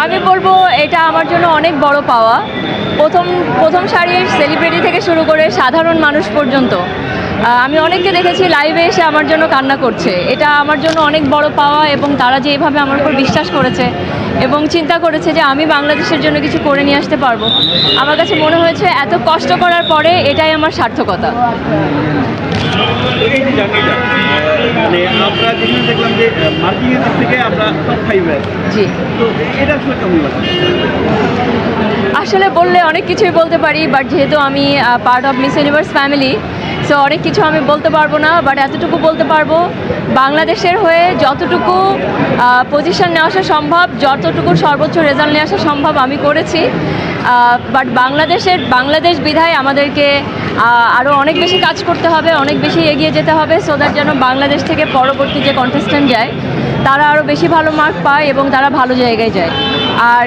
আমি বলবো এটা আমার জন্য অনেক বড় পাওয়া। প্রথম প্রথম সারির সেলিব্রিটি থেকে শুরু করে সাধারণ মানুষ পর্যন্ত আমি অনেককে দেখেছি লাইভে এসে আমার জন্য কান্না করছে। এটা আমার জন্য অনেক বড় পাওয়া এবং তারা যে এভাবে আমার উপর বিশ্বাস করেছে এবং চিন্তা করেছে যে আমি বাংলাদেশের জন্য কিছু করে নিয়ে আসতে পারবো, আমার কাছে মনে হয়েছে এত কষ্ট করার পরে এটাই আমার সার্থকতা। এই যে জার্নিটা মানে আমরা যেখানে দেখলাম যে মার্কিংয়ের দিক থেকে আমরা টপ 5-এ জি, তো এটা আসলে কেমন লাগে? আসলে বললে অনেক কিছুই বলতে পারি, বাট যেহেতু আমি part of miss universe family, so অনেক কিছু আমি বলতে পারবো না। বাট এতটুকু বলতে পারবো, বাংলাদেশের হয়ে যতটুকু পজিশন নিয়ে আসা সম্ভব, যতটুকু সর্বোচ্চ রেজাল্ট নিয়ে আসা সম্ভব আমি করেছি। বাট বাংলাদেশ বিধায় আমাদেরকে আরও অনেক বেশি কাজ করতে হবে, অনেক বেশি এগিয়ে যেতে হবে, সো দ্যাট যেন বাংলাদেশ থেকে পরবর্তী যে কন্টেস্ট্যান্ট যায় তারা আরও বেশি ভালো মার্ক পায় এবং তারা ভালো জায়গায় যায়। আর